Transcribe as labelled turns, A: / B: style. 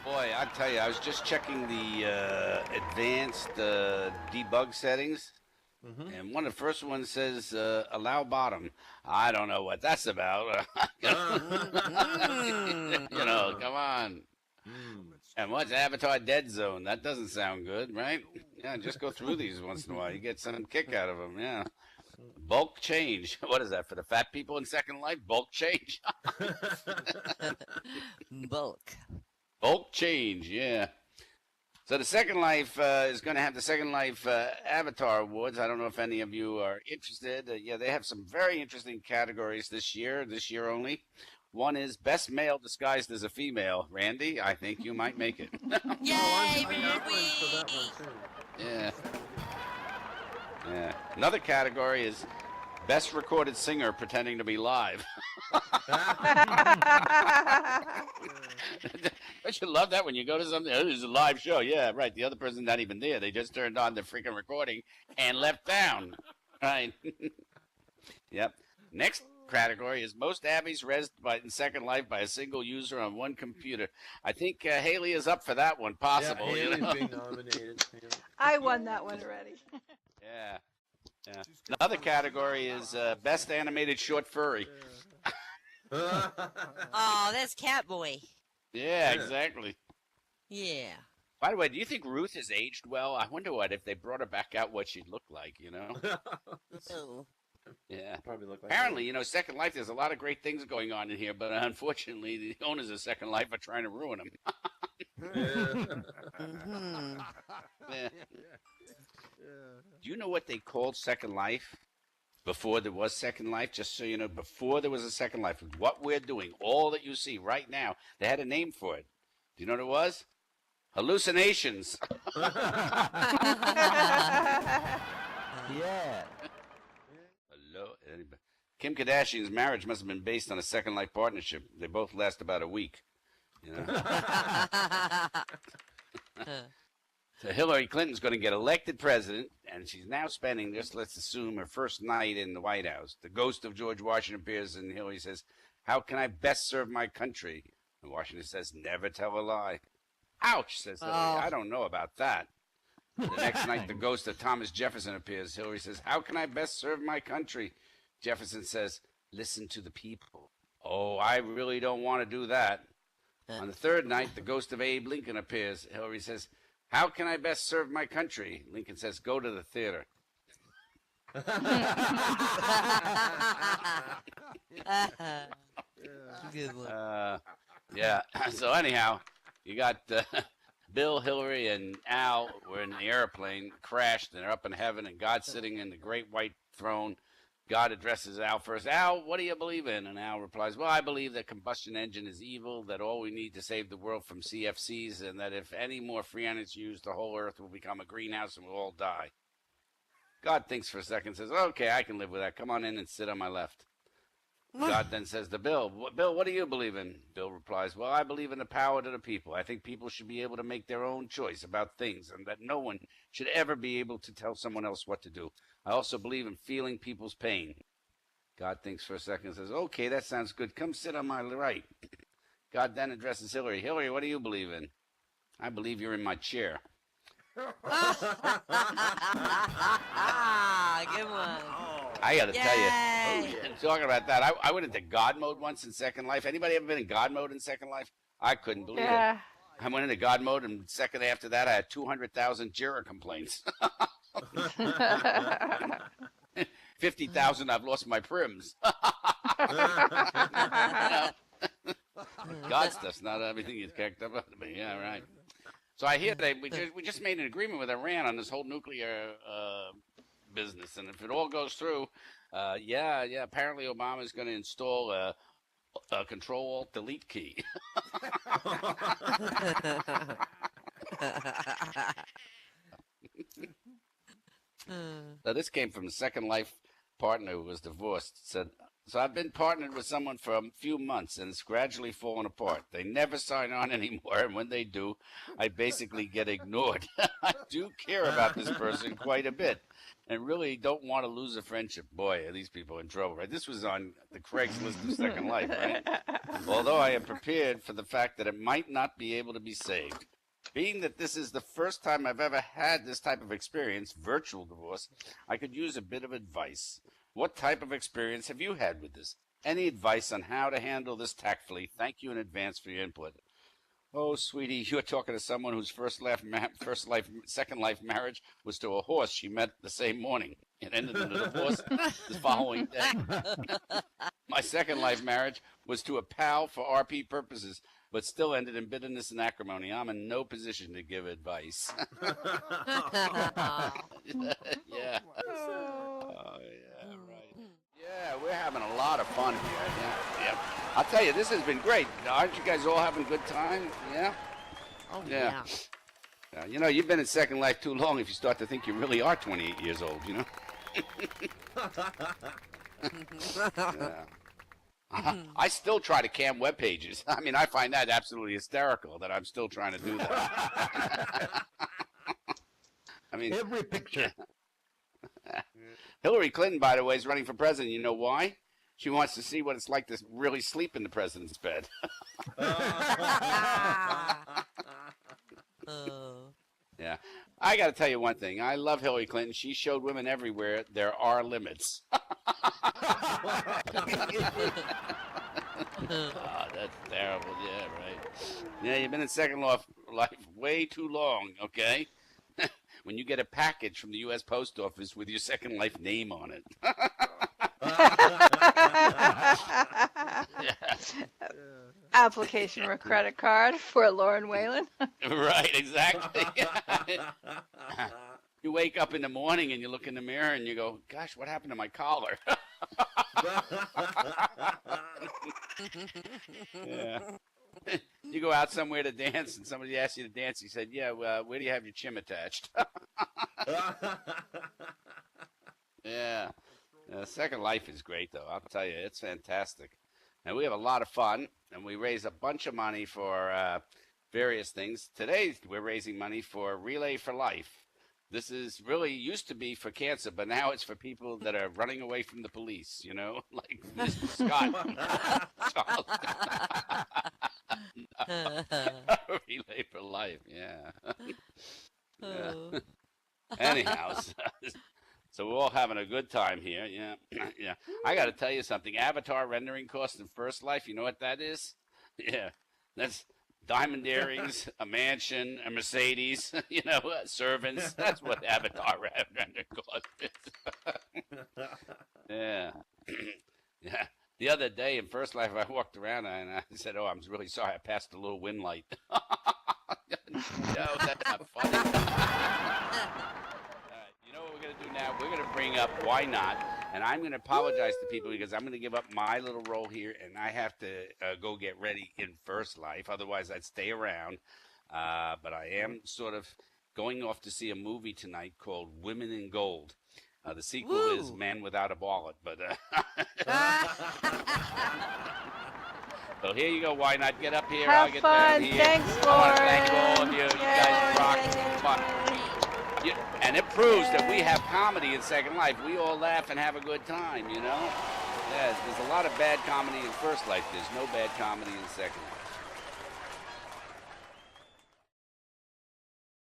A: Boy, I tell you, I was just checking the advanced debug settings,
B: Mm-hmm.
A: and one of the first ones says allow bottom. I don't know what that's about.
C: Mhm.
A: Come on.
B: Mm.
A: And what's Avatar Dead Zone? That doesn't sound good, right? Yeah, just go through these once in a while. You get some kick out of them. Yeah. Bulk change. What is that for the fat people in Second Life? Bulk change.
C: Bulk.
A: Bulk change. Yeah. So the Second Life is going to have the Second Life Avatar Awards. I don't know if any of you are interested. Yeah, they have some very interesting categories this year only. One is Best Male Disguised as a Female. Randy, I think you might make it.
C: Yay,
B: I have one for that one too.
A: Yeah, yeah. Another category is Best Recorded Singer Pretending to be live. Don't you love that when you go to something? Oh, this is a live show. Yeah, right. The other person's not even there. They just turned on the freaking recording and left town. Right. Yep. Next category is most Abbeys rezzed in Second Life by a single user on one computer. I think Haley is up for that one, possible.
B: Yeah,
A: You
B: Haley's
A: know?
B: being nominated.
D: I won that one already.
A: Yeah. Yeah. Another category is best animated short furry.
C: Oh, that's Catboy.
A: Yeah, exactly.
C: Yeah.
A: By the way, do you think Ruth has aged well? I wonder if they brought her back out, what she'd look like,
C: Oh.
A: Yeah.
B: Probably look like
A: Apparently, Second Life, there's a lot of great things going on in here, but unfortunately, the owners of Second Life are trying to ruin them.
C: Mhm.
A: Yeah. Do you know what they called Second Life before there was Second Life? Just so you know, before there was a Second Life, what we're doing, all that you see right now, they had a name for it. Do you know what it was? Hallucinations.
E: Yeah.
A: Hello, anybody? Kim Kardashian's marriage must have been based on a Second Life partnership. They both last about a week. So Hillary Clinton's going to get elected president, and she's now spending this, let's assume, her first night in the White House. The ghost of George Washington appears, and Hillary says, "How can I best serve my country?" And Washington says, "Never tell a lie." "Ouch," says Hillary.
C: Oh.
A: "I don't know about that." The next night, the ghost of Thomas Jefferson appears. Hillary says, "How can I best serve my country?" Jefferson says, "Listen to the people." "Oh, I really don't want to do that." On the third night, the ghost of Abe Lincoln appears. Hillary says, "How can I best serve my country?" Lincoln says, "Go to the theater."
C: Good one.
A: Yeah. So anyhow, you got Bill, Hillary, and Al were in the airplane, crashed, and they're up in heaven, and God's sitting in the great white throne. God addresses Al first. "Al, what do you believe in?" And Al replies, "Well, I believe that combustion engine is evil, that all we need to save the world from CFCs, and that if any more freon is used, the whole earth will become a greenhouse and we'll all die." God thinks for a second, says, "Okay, I can live with that. Come on in and sit on my left." God then says to Bill, "Bill, what do you believe in?" Bill replies, "Well, I believe in the power to the people. I think people should be able to make their own choice about things, and that no one should ever be able to tell someone else what to do. I also believe in feeling people's pain." God thinks for a second and says, "Okay, that sounds good. Come sit on my right." God then addresses Hillary. "Hillary, what do you believe in?" "I believe you're in my chair."
C: Good one.
A: I got to tell you,
C: Yay.
A: talking about that, I went into God mode once in Second Life. Anybody ever been in God mode in Second Life? I couldn't believe it.
D: Yeah.
A: I went into God mode, and second after that, I had 200,000 Jira complaints. 50,000, I've lost my prims. God stuff's not everything you kicked up to me. Yeah, right. So I hear we just made an agreement with Iran on this whole nuclear business, and if it all goes through, apparently Obama's going to install a Control-Alt-Delete key. Now, this came from the Second Life partner who was divorced. Said, So I've been partnered with someone for a few months, and it's gradually fallen apart. They never sign on anymore, and when they do, I basically get ignored. I do care about this person quite a bit, and really don't want to lose a friendship. Boy, are these people in trouble, right? This was on the Craigslist of Second Life, right? Although I am prepared for the fact that it might not be able to be saved. Being that this is the first time I've ever had this type of experience, virtual divorce, I could use a bit of advice. What type of experience have you had with this? Any advice on how to handle this tactfully? Thank you in advance for your input. Oh, sweetie, you're talking to someone whose second life marriage was to a horse she met the same morning. It ended in a divorce the following day. My second life marriage was to a pal for RP purposes, but still ended in bitterness and acrimony. I'm in no position to give advice. Yeah. Oh, yeah, right. Yeah, we're having a lot of fun here. Yeah. I'll tell you, this has been great. Aren't you guys all having a good time? Yeah?
C: Oh,
A: Yeah.
C: yeah.
A: You know, you've been in Second Life too long if you start to think you really are 28 years old, you know? Yeah. I still try to cam web pages. I mean, I find that absolutely hysterical that I'm still trying to do that. I mean,
B: Every picture.
A: Hillary Clinton, by the way, is running for president. You know why? She wants to see what it's like to really sleep in the president's bed.
C: Oh.
A: Yeah. I got to tell you one thing. I love Hillary Clinton. She showed women everywhere there are limits. Oh, that's terrible. Yeah, right. Yeah, you've been in Second Life way too long, okay? When you get a package from the U.S. Post Office with your Second Life name on it.
D: Application for a credit card for Lauren Whalen.
A: Right, exactly. You wake up in the morning and you look in the mirror and you go, gosh, what happened to my collar? Yeah. You go out somewhere to dance and somebody asks you to dance. You said, yeah, well, where do you have your chin attached? Yeah. Second Life is great, though. I'll tell you, it's fantastic. And we have a lot of fun, and we raise a bunch of money for various things. Today, we're raising money for Relay for Life. This is really used to be for cancer, but now it's for people that are running away from the police, you know, like Mr. Scott. Relay for Life, yeah.
C: Oh.
A: Anyhow, so we're all having a good time here, yeah. Yeah. I got to tell you something. Avatar rendering cost in First Life, you know what that is? Yeah, that's diamond earrings, a mansion, a Mercedes, you know, servants. That's what Avatar rendering cost is. Yeah. Yeah. The other day in First Life, I walked around and I said, oh, I'm really sorry. I passed a little wind light. No, that's not funny. All right, you know what we're going to do now? We're going to bring up Why Not? And I'm going to apologize to people because I'm going to give up my little role here, and I have to go get ready in First Life. Otherwise, I'd stay around. But I am sort of going off to see a movie tonight called Women in Gold. The sequel is
C: Woo.
A: Man Without a Wallet. But so here you go. Why not get up here? I'll
D: Have
A: get
D: fun.
A: down here.
D: Thanks,
A: I want to thank
D: Lauren.
A: all of you. You guys rock. It's fun. And it proves that we have comedy in Second Life. We all laugh and have a good time, you know? Yes, there's a lot of bad comedy in First Life. There's no bad comedy in Second Life.